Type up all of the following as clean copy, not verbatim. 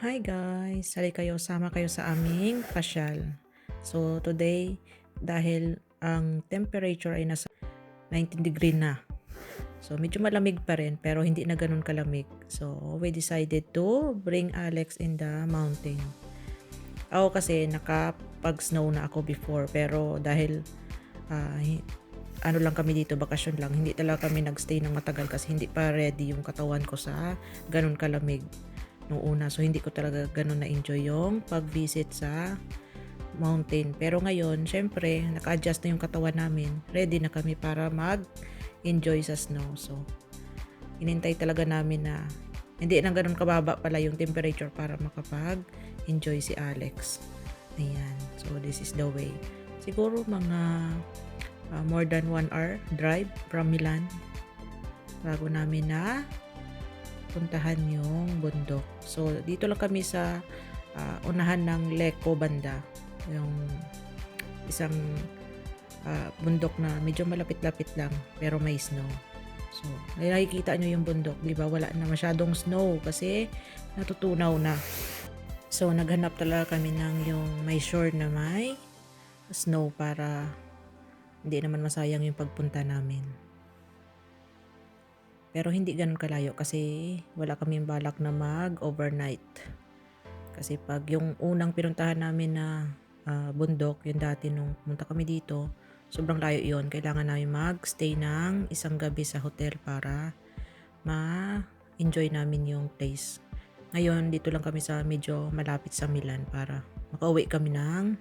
Hi guys! Sali kayo, sama kayo sa aming pasyal. So today, dahil ang temperature ay nasa 19 degree na. So medyo malamig pa rin pero hindi na ganun kalamig. So we decided to bring Alex in the mountain. Ako kasi nakapag-snow na ako before pero dahil ano lang kami dito, bakasyon lang, hindi talaga kami nagstay ng matagal kasi hindi pa ready yung katawan ko sa ganun kalamig nung una. So hindi ko talaga ganun na-enjoy yung pag-visit sa mountain. Pero ngayon, syempre, naka-adjust na yung katawan namin. Ready na kami para mag-enjoy sa snow. So, inintay talaga namin na hindi na ganun kababa pala yung temperature para makapag-enjoy si Alex. Ayan. So, this is the way. Siguro mga more than 1 hour drive from Milan bago namin na puntahan yung bundok. So, dito lang kami sa unahan ng Lecco banda. Yung isang bundok na medyo malapit-lapit lang pero may snow. So, nakikita nyo yung bundok, di ba? Wala na masyadong snow kasi natutunaw na. So, naghanap talaga kami ng yung may shore na may snow para hindi naman masayang yung pagpunta namin. Pero hindi ganun kalayo kasi wala kaming balak na mag-overnight. Kasi pag yung unang pinuntahan namin na bundok, yung dati nung pumunta kami dito, sobrang layo yon. Kailangan namin mag-stay ng isang gabi sa hotel para ma-enjoy namin yung place. Ngayon, dito lang kami sa medyo malapit sa Milan para makauwi kami ng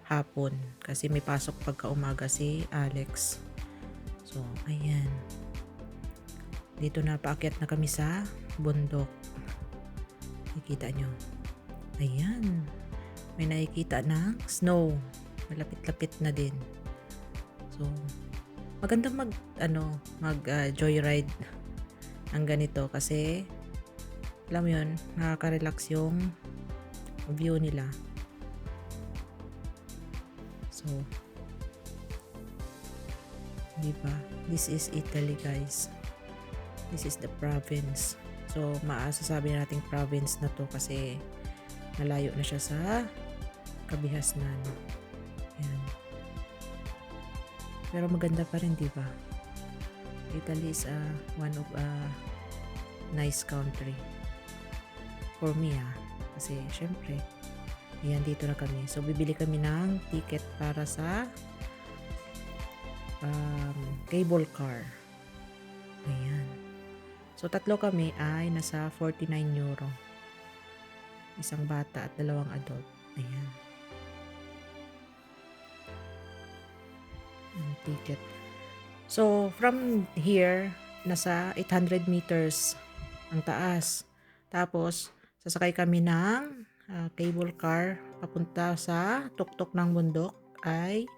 hapon kasi may pasok pagka umaga si Alex. So, ayan. Dito na, paakyat na kami sa bundok. Nakikita nyo. Ayan. May nakikita na snow. Malapit-lapit na din. So, maganda mag joyride ng ganito kasi alam mo yun, nakaka-relax yung view nila. So, di ba? This is Italy, guys. This is the province. So, maasasabi nating province na to kasi malayo na siya sa kabihasnan. Yan. Pero maganda pa rin, di ba? Italy is one of a nice country. For me, kasi syempre, ayan, dito na kami. So, bibili kami ng ticket para sa cable car. Ayan. So, tatlo kami ay nasa 49 euro. Isang bata at 2 adult. Ayan. Ang ticket. So, from here, nasa 800 meters ang taas. Tapos, sasakay kami ng cable car papunta sa tuktok ng bundok ay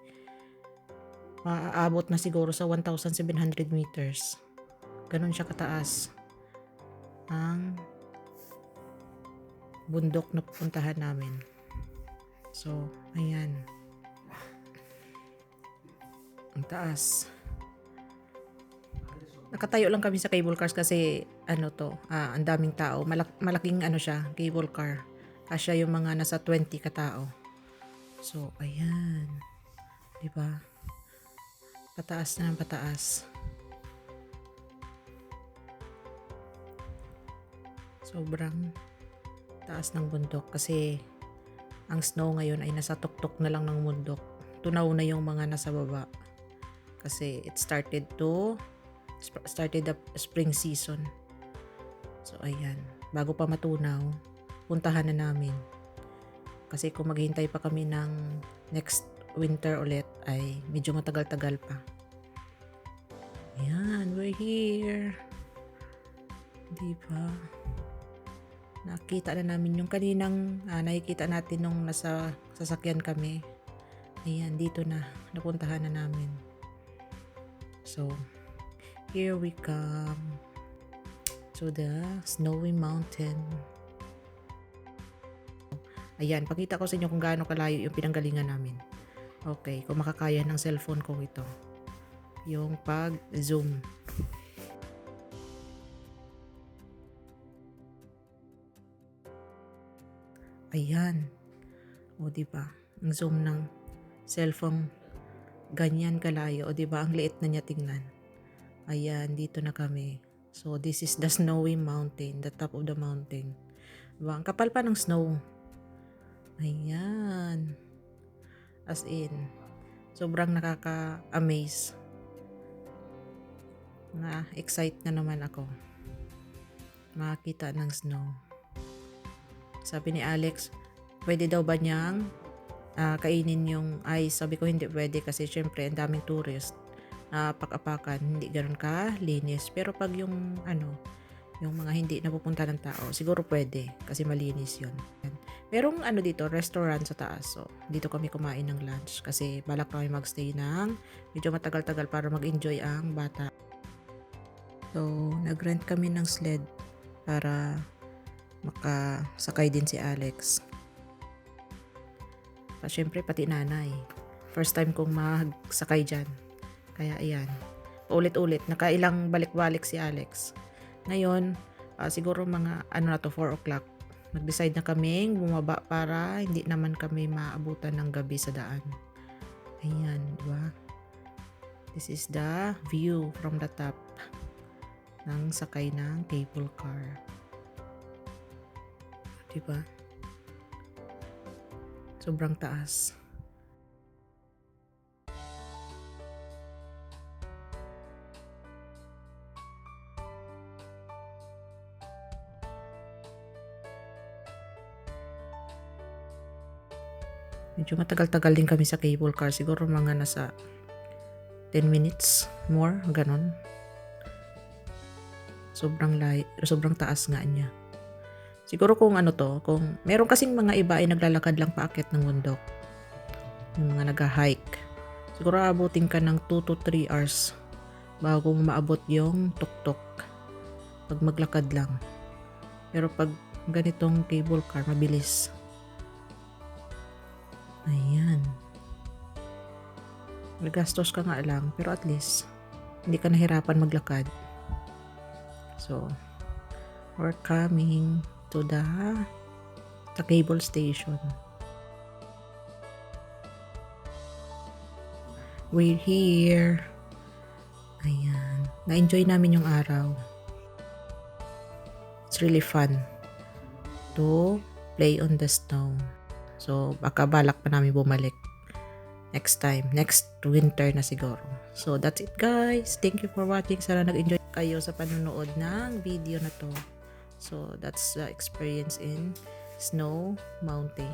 maaabot na siguro sa 1,700 meters. Ganun siya kataas ang bundok na pupuntahan namin. So, ayan. Ang taas. Nakatayo lang kami sa cable cars kasi ang daming tao. Malaking siya, cable car. Kasya yung mga nasa 20 katao. So, ayan. Diba? Pataas na ng pataas. Sobrang taas ng bundok kasi ang snow ngayon ay nasa tuktok na lang ng bundok. Tunaw na yung mga nasa baba kasi it started the spring season. So ayan, bago pa matunaw, puntahan na namin. Kasi kung maghihintay pa kami ng next winter ulit ay medyo matagal-tagal pa. Ayan, we're here. Diba? Nakita na namin yung kaninang nakikita natin nung nasa sasakyan kami. Ayan, dito na. Napuntahan na namin. So, here we come to the snowy mountain. Ayan, pakita ko sa inyo kung gaano kalayo yung pinanggalingan namin. Okay, kung makakaya ng cellphone ko ito. Yung pag-zoom. Ayan. O, diba? Ang zoom ng cellphone, ganyan kalayo. O, diba? Ang liit na niya tingnan. Ayan, dito na kami. So, this is the snowy mountain, the top of the mountain. Diba? Ang kapal pa ng snow. Ayan. As in, sobrang nakaka-amaze. Na-excite na naman ako. Makakita ng snow. Sabi ni Alex, pwede daw ba niyang kainin yung ice? Sabi ko hindi pwede kasi syempre ang daming tourist. Apak-apakan, hindi ganoon ka linis. Pero pag yung yung mga hindi napupunta ng tao, siguro pwede kasi malinis yun. Merong dito, restaurant sa taas. So, dito kami kumain ng lunch kasi balak kami magstay ng medyo matagal-tagal para mag-enjoy ang bata. So, nag-rent kami ng sled para makasakay din si Alex. Siyempre, pati nanay. First time kong magsakay dyan. Kaya ayan, ulit-ulit, nakailang balik-balik si Alex. Ngayon, siguro mga 4 o'clock, nag-decide na kaming bumaba para hindi naman kami maabutan ng gabi sa daan. Ayan, diba? This is the view from the top ng sakay ng cable car. Diba? Sobrang taas. Medyo matagal-tagal din kami sa cable car. Siguro mga nasa 10 minutes more, ganon. Sobrang taas nga niya. Siguro kung kung meron kasing mga iba ay naglalakad lang paakyat ng bundok. Yung mga nag-hike. Siguro abutin ka ng 2 to 3 hours bago maabot yung tuktok. Pag maglakad lang. Pero pag ganitong cable car, mabilis. Ayan. Nagastos ka nga lang, pero at least hindi ka nahirapan maglakad. So, we're coming to the cable station. We're here. Ayan. Na-enjoy namin yung araw. It's really fun to play on the snow. So, baka balak pa namin bumalik next time. Next winter na siguro. So, that's it guys. Thank you for watching. Sana nag-enjoy kayo sa panonood ng video na to. So, that's the experience in Snow Mountain.